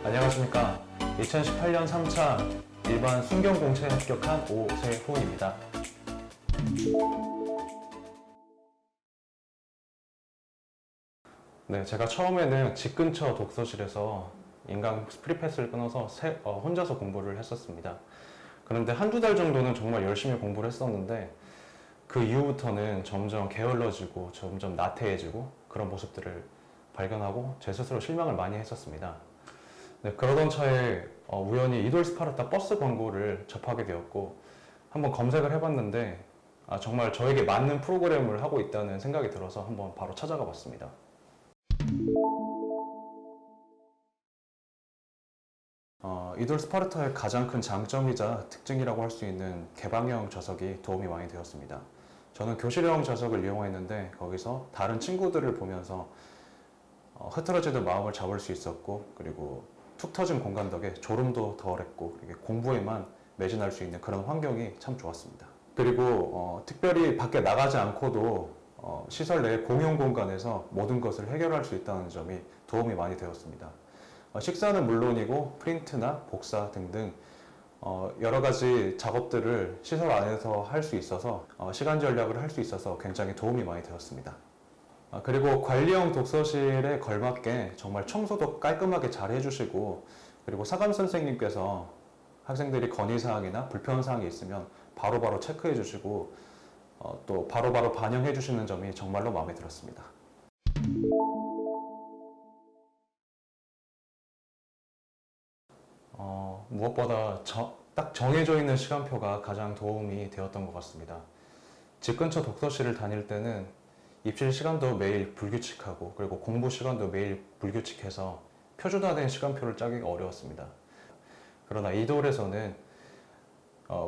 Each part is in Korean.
안녕하십니까. 2018년 3차 일반 순경공채에 합격한 오세훈입니다. 네, 제가 처음에는 집 근처 독서실에서 인강 프리패스를 끊어서 혼자서 공부를 했었습니다. 그런데 한두 달 정도는 정말 열심히 공부를 했었는데 그 이후부터는 점점 게을러지고 점점 나태해지고 그런 모습들을 발견하고 제 스스로 실망을 많이 했었습니다. 네, 그러던 차에 우연히 이돌 스파르타 버스 광고를 접하게 되었고 한번 검색을 해봤는데 정말 저에게 맞는 프로그램을 하고 있다는 생각이 들어서 한번 바로 찾아가 봤습니다. 이돌 스파르타의 가장 큰 장점이자 특징이라고 할 수 있는 개방형 좌석이 도움이 많이 되었습니다. 저는 교실형 좌석을 이용했는데 거기서 다른 친구들을 보면서 흐트러지던 마음을 잡을 수 있었고, 그리고 툭 터진 공간 덕에 졸음도 덜했고 공부에만 매진할 수 있는 그런 환경이 참 좋았습니다. 그리고 특별히 밖에 나가지 않고도 시설 내 공용 공간에서 모든 것을 해결할 수 있다는 점이 도움이 많이 되었습니다. 식사는 물론이고 프린트나 복사 등등 여러 가지 작업들을 시설 안에서 할 수 있어서 시간 절약을 할 수 있어서 굉장히 도움이 많이 되었습니다. 그리고 관리형 독서실에 걸맞게 정말 청소도 깔끔하게 잘 해주시고, 그리고 사감 선생님께서 학생들이 건의사항이나 불편사항이 있으면 바로바로 체크해 주시고 또 바로바로 반영해 주시는 점이 정말로 마음에 들었습니다. 무엇보다 딱 정해져 있는 시간표가 가장 도움이 되었던 것 같습니다. 집 근처 독서실을 다닐 때는 입실 시간도 매일 불규칙하고, 그리고 공부 시간도 매일 불규칙해서 표준화된 시간표를 짜기가 어려웠습니다. 그러나 이돌에서는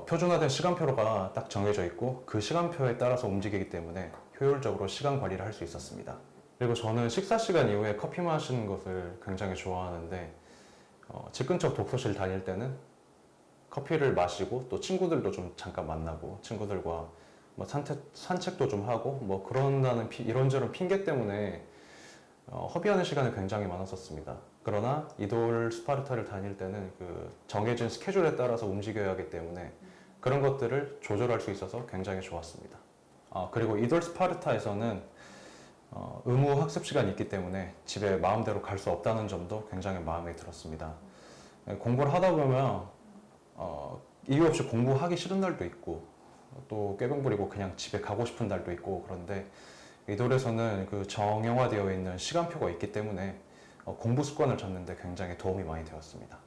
표준화된 시간표가 딱 정해져 있고 그 시간표에 따라서 움직이기 때문에 효율적으로 시간 관리를 할 수 있었습니다. 그리고 저는 식사 시간 이후에 커피 마시는 것을 굉장히 좋아하는데 집 근처 독서실 다닐 때는 커피를 마시고 또 친구들도 좀 잠깐 만나고 친구들과 뭐 산책도 좀 하고 뭐 그런다는 이런저런 핑계 때문에 허비하는 시간이 굉장히 많았었습니다. 그러나 이돌 스파르타를 다닐 때는 그 정해진 스케줄에 따라서 움직여야 하기 때문에 그런 것들을 조절할 수 있어서 굉장히 좋았습니다. 그리고 이돌 스파르타에서는 의무 학습 시간이 있기 때문에 집에 마음대로 갈 수 없다는 점도 굉장히 마음에 들었습니다. 공부를 하다 보면 이유 없이 공부하기 싫은 날도 있고 또 꾀병 부리고 그냥 집에 가고 싶은 날도 있고, 그런데 이돌에서는 그 정형화되어 있는 시간표가 있기 때문에 공부 습관을 잡는 데 굉장히 도움이 많이 되었습니다.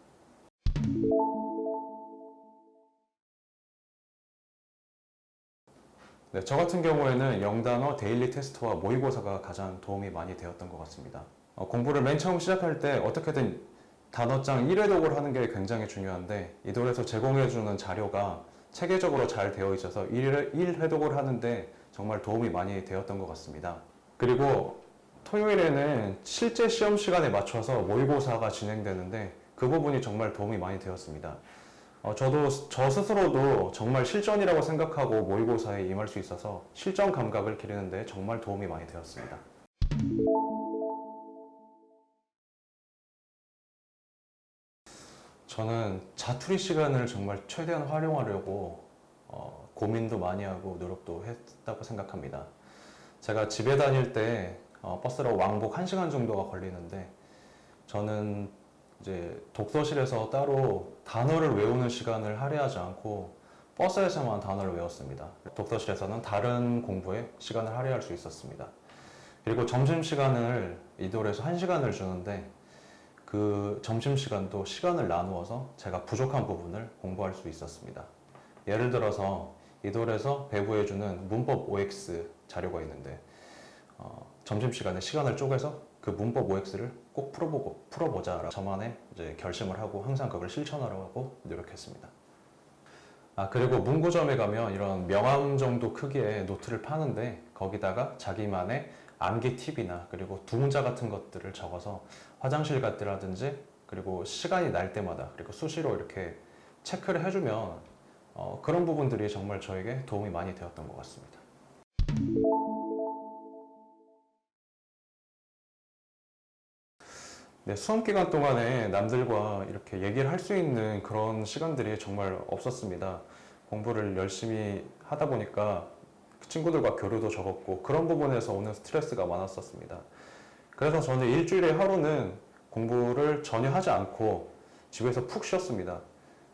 네, 저 같은 경우에는 영단어 데일리 테스트와 모의고사가 가장 도움이 많이 되었던 것 같습니다. 공부를 맨 처음 시작할 때 어떻게든 단어장 1회독을 하는 게 굉장히 중요한데 이돌에서 제공해주는 자료가 체계적으로 잘 되어 있어서 1회독을 하는데 정말 도움이 많이 되었던 것 같습니다. 그리고 토요일에는 실제 시험 시간에 맞춰서 모의고사가 진행되는데 그 부분이 정말 도움이 많이 되었습니다. 저 스스로도 정말 실전이라고 생각하고 모의고사에 임할 수 있어서 실전 감각을 기르는데 정말 도움이 많이 되었습니다. 저는 자투리 시간을 정말 최대한 활용하려고 고민도 많이 하고 노력도 했다고 생각합니다. 제가 집에 다닐 때 버스로 왕복 1시간 정도가 걸리는데 저는 이제 독서실에서 따로 단어를 외우는 시간을 할애하지 않고 버스에서만 단어를 외웠습니다. 독서실에서는 다른 공부에 시간을 할애할 수 있었습니다. 그리고 점심시간을 이돌에서 1시간을 주는데 그 점심시간도 시간을 나누어서 제가 부족한 부분을 공부할 수 있었습니다. 예를 들어서 이돌에서 배부해주는 문법 OX 자료가 있는데 점심시간에 시간을 쪼개서 그 문법 OX를 꼭 풀어보자 저만의 이제 결심을 하고 항상 그걸 실천하려고 노력했습니다. 그리고 문구점에 가면 이런 명함 정도 크기의 노트를 파는데 거기다가 자기만의 암기 팁이나 그리고 두문자 같은 것들을 적어서 화장실 갈 때라든지 그리고 시간이 날 때마다 그리고 수시로 이렇게 체크를 해주면 그런 부분들이 정말 저에게 도움이 많이 되었던 것 같습니다. 네, 수험 기간 동안에 남들과 이렇게 얘기를 할 수 있는 그런 시간들이 정말 없었습니다. 공부를 열심히 하다 보니까 친구들과 교류도 적었고 그런 부분에서 오는 스트레스가 많았었습니다. 그래서 저는 일주일에 하루는 공부를 전혀 하지 않고 집에서 푹 쉬었습니다.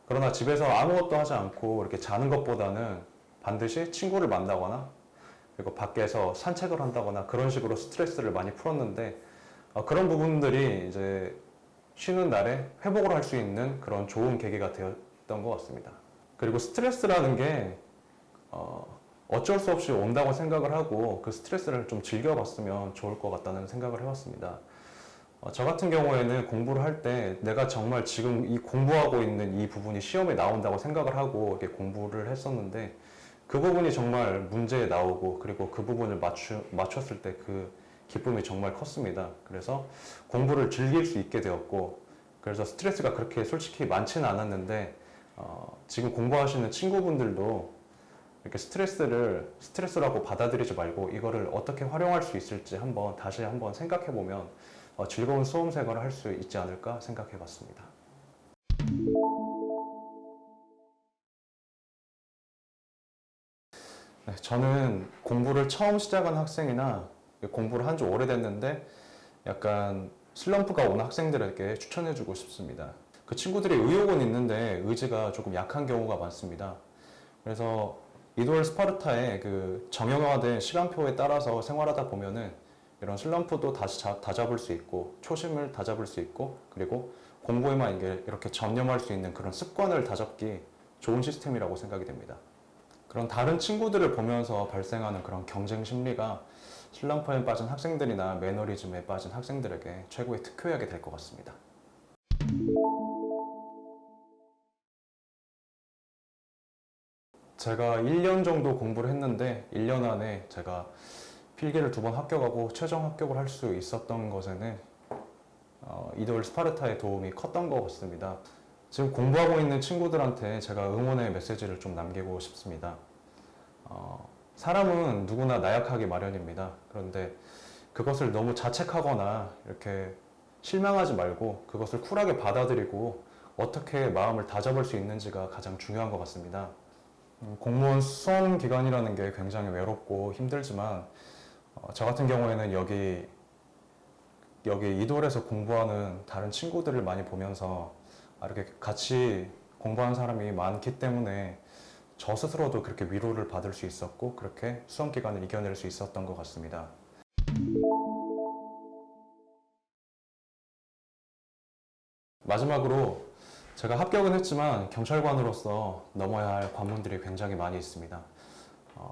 그러나 집에서 아무것도 하지 않고 이렇게 자는 것보다는 반드시 친구를 만나거나 그리고 밖에서 산책을 한다거나 그런 식으로 스트레스를 많이 풀었는데 그런 부분들이 이제 쉬는 날에 회복을 할 수 있는 그런 좋은 계기가 되었던 것 같습니다. 그리고 스트레스라는 게 어쩔 수 없이 온다고 생각을 하고 그 스트레스를 좀 즐겨봤으면 좋을 것 같다는 생각을 해봤습니다. 저 같은 경우에는 공부를 할 때 내가 정말 지금 이 공부하고 있는 이 부분이 시험에 나온다고 생각을 하고 이렇게 공부를 했었는데 그 부분이 정말 문제에 나오고 그리고 그 부분을 맞췄을 때 그 기쁨이 정말 컸습니다. 그래서 공부를 즐길 수 있게 되었고 그래서 스트레스가 그렇게 솔직히 많지는 않았는데 지금 공부하시는 친구분들도 이렇게 스트레스라고 받아들이지 말고 이거를 어떻게 활용할 수 있을지 다시 한번 생각해 보면 즐거운 수험 생활을 할 수 있지 않을까 생각해 봤습니다. 네, 저는 공부를 처음 시작한 학생이나 공부를 한 지 오래됐는데 약간 슬럼프가 온 학생들에게 추천해 주고 싶습니다. 그 친구들이 의욕은 있는데 의지가 조금 약한 경우가 많습니다. 그래서 이도엘 스파르타의 그 정형화된 시간표에 따라서 생활하다 보면은 이런 슬럼프도 다시 다잡을 수 있고 초심을 다잡을 수 있고 그리고 공부에만 이렇게 전념할 수 있는 그런 습관을 다잡기 좋은 시스템이라고 생각이 됩니다. 그런 다른 친구들을 보면서 발생하는 그런 경쟁 심리가 슬럼프에 빠진 학생들이나 매너리즘에 빠진 학생들에게 최고의 특효약이 될 것 같습니다. 제가 1년 정도 공부를 했는데 1년 안에 제가 필기를 2번 합격하고 최종 합격을 할 수 있었던 것에는 이도엘 스파르타의 도움이 컸던 것 같습니다. 지금 공부하고 있는 친구들한테 제가 응원의 메시지를 좀 남기고 싶습니다. 사람은 누구나 나약하기 마련입니다. 그런데 그것을 너무 자책하거나 이렇게 실망하지 말고 그것을 쿨하게 받아들이고 어떻게 마음을 다잡을 수 있는지가 가장 중요한 것 같습니다. 공무원 수험 기간이라는 게 굉장히 외롭고 힘들지만 저 같은 경우에는 여기 이도엘에서 공부하는 다른 친구들을 많이 보면서 이렇게 같이 공부하는 사람이 많기 때문에 저 스스로도 그렇게 위로를 받을 수 있었고 그렇게 수험 기간을 이겨낼 수 있었던 것 같습니다. 마지막으로 제가 합격은 했지만 경찰관으로서 넘어야 할 관문들이 굉장히 많이 있습니다.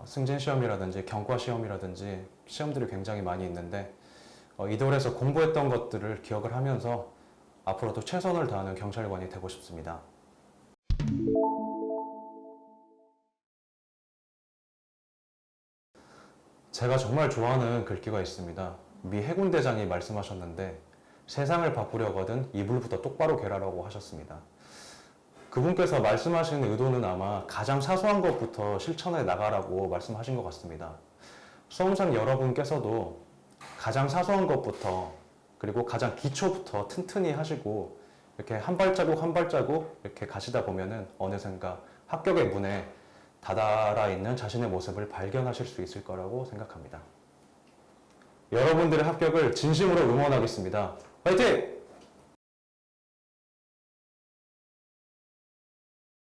승진 시험이라든지 경과 시험이라든지 시험들이 굉장히 많이 있는데 이도엘에서 공부했던 것들을 기억을 하면서 앞으로도 최선을 다하는 경찰관이 되고 싶습니다. 제가 정말 좋아하는 글귀가 있습니다. 미 해군대장이 말씀하셨는데 세상을 바꾸려거든 이불부터 똑바로 개라라고 하셨습니다. 그분께서 말씀하시는 의도는 아마 가장 사소한 것부터 실천해 나가라고 말씀하신 것 같습니다. 수험생 여러분께서도 가장 사소한 것부터 그리고 가장 기초부터 튼튼히 하시고 이렇게 한 발자국 한 발자국 이렇게 가시다 보면은 어느샌가 합격의 문에 다다라 있는 자신의 모습을 발견하실 수 있을 거라고 생각합니다. 여러분들의 합격을 진심으로 응원하겠습니다. 화이팅!